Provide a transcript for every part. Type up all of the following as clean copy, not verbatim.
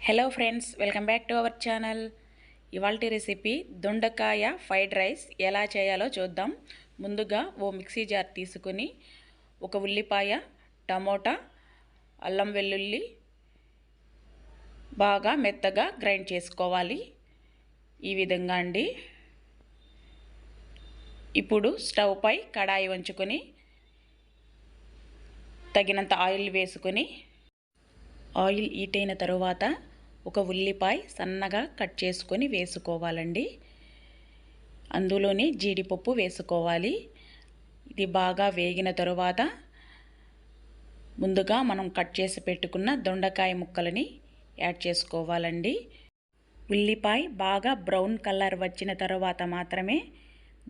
Hello friends, welcome back to our channel. ఇవాల్టి recipe దొండకాయ fried rice ఎలా చేయాలో చూద్దాం. ముందుగా ఓ మిక్సీ జార్ తీసుకుని ఒక ఉల్లిపాయ, టమోటా, అల్లం వెల్లుల్లి బాగా మెత్తగా గ్రైండ్ చేసుకోవాలి. ఈ విధంగా అండి. ఇప్పుడు స్టవ్ పై కడాయి ఉంచుకొని తగినంత ఆయిల్ వేసుకొని ఆయిల్ హీట్ అయిన తరువాత ఒక ఉల్లిపాయ సన్నగా కట్ చేసుకొని వేసుకోవాలండి. అందులోనే జీడిపప్పు వేసుకోవాలి. ఇది బాగా వేగిన తరువాత ముందుగా మనం కట్ చేసి పెట్టుకున్న దొండకాయ ముక్కలని యాడ్ చేసుకోవాలండి. ఉల్లిపాయ బాగా బ్రౌన్ కలర్ వచ్చిన తర్వాత మాత్రమే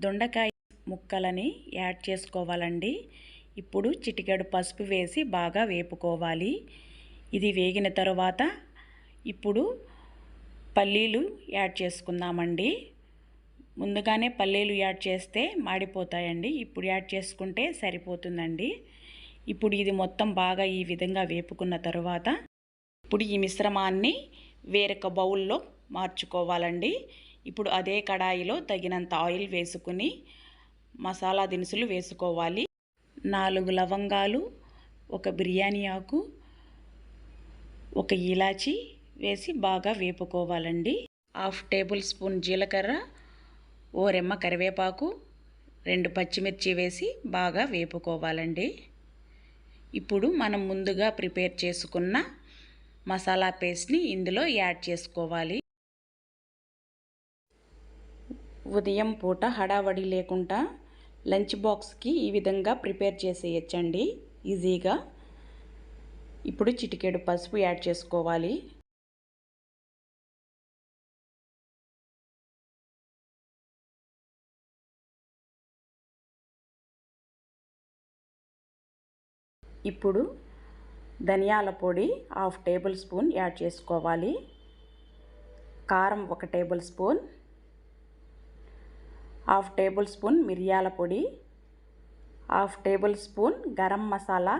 దొండకాయ ముక్కలని యాడ్ చేసుకోవాలండి. ఇప్పుడు చిటికెడు పసుపు వేసి బాగా వేపుకోవాలి. ఇది వేగిన తరువాత ఇప్పుడు పల్లీలు యాడ్ చేసుకుందామండి. ముందుగానే పల్లీలు యాడ్ చేస్తే మాడిపోతాయండి. ఇప్పుడు యాడ్ చేసుకుంటే సరిపోతుందండి. ఇప్పుడు ఇది మొత్తం బాగా ఈ విధంగా వేపుకున్న తరువాత ఇప్పుడు ఈ మిశ్రమాన్ని వేరొక బౌల్లో మార్చుకోవాలండి. ఇప్పుడు అదే కడాయిలో తగినంత ఆయిల్ వేసుకుని మసాలా దినుసులు వేసుకోవాలి. 4 లవంగాలు, ఒక బిర్యానీ ఆకు, ఒక ఇలాచి వేసి బాగా వేపుకోవాలండి. 1/2 టేబుల్ స్పూన్ జీలకర్ర, ఓ రెమ్మ కరివేపాకు, 2 పచ్చిమిర్చి వేసి బాగా వేపుకోవాలండి. ఇప్పుడు మనం ముందుగా ప్రిపేర్ చేసుకున్న మసాలా పేస్ట్ని ఇందులో యాడ్ చేసుకోవాలి. ఉదయం పూట హడావడి లేకుండా లంచ్ బాక్స్కి ఈ విధంగా ప్రిపేర్ చేసేయచ్చండి ఈజీగా. ఇప్పుడు చిటికెడు పసుపు యాడ్ చేసుకోవాలి. ఇప్పుడు ధనియాల పొడి 1/2 టేబుల్ స్పూన్ యాడ్ చేసుకోవాలి. కారం 1 టేబుల్ స్పూన్, 1/2 టేబుల్ స్పూన్ మిరియాల పొడి, 1/2 table spoon garam masala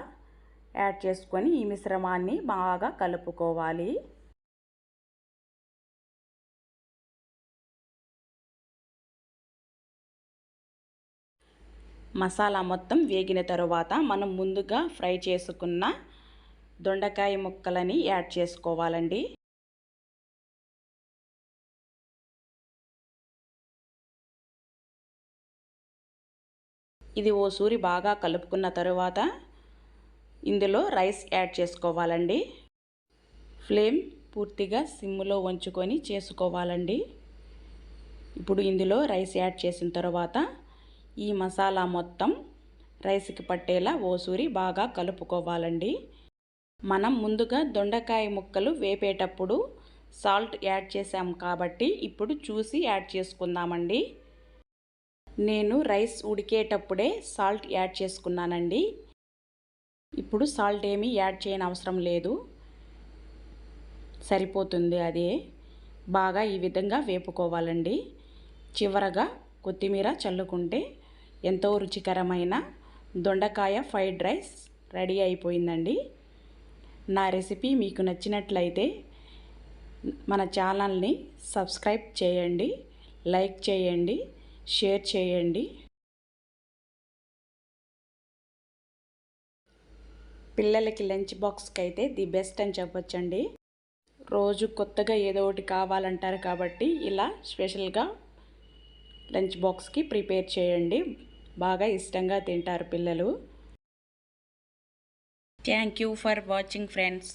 add చేసుకొని ఈ మిశ్రమాన్ని బాగా కలుపుకోవాలి. మసాలా మొత్తం వేగిన తరువాత మనం ముందుగా ఫ్రై చేసుకున్న దొండకాయ ముక్కలని యాడ్ చేసుకోవాలండి. ఇది ఓసూరి బాగా కలుపుకున్న తరువాత ఇందులో రైస్ యాడ్ చేసుకోవాలండి. ఫ్లేమ్ పూర్తిగా సిమ్లో ఉంచుకొని చేసుకోవాలండి. ఇప్పుడు ఇందులో రైస్ యాడ్ చేసిన తర్వాత ఈ మసాలా మొత్తం రైస్కి పట్టేలా ఓసూరి బాగా కలుపుకోవాలండి. మనం ముందుగా దొండకాయ ముక్కలు వేపేటప్పుడు సాల్ట్ యాడ్ చేసాం కాబట్టి ఇప్పుడు చూసి యాడ్ చేసుకుందామండి. నేను రైస్ ఉడికేటప్పుడే సాల్ట్ యాడ్ చేసుకున్నానండి. ఇప్పుడు సాల్ట్ ఏమీ యాడ్ చేయని అవసరం లేదు, సరిపోతుంది. అదే బాగా ఈ విధంగా వేపుకోవాలండి. చివరగా కొత్తిమీర చల్లుకుంటే ఎంతో రుచికరమైన దొండకాయ ఫ్రైడ్ రైస్ రెడీ అయిపోయిందండి. నా రెసిపీ మీకు నచ్చినట్లయితే మన ఛానల్ని సబ్స్క్రైబ్ చేయండి, లైక్ చేయండి, షేర్ చేయండి. పిల్లలకి లంచ్ బాక్స్కి అయితే ది బెస్ట్ అని చెప్పొచ్చండి. రోజు కొత్తగా ఏదో ఒకటి కావాలంటారు కాబట్టి ఇలా స్పెషల్గా లంచ్ బాక్స్కి ప్రిపేర్ చేయండి. బాగా ఇష్టంగా తింటారు పిల్లలు. Thank you for watching friends.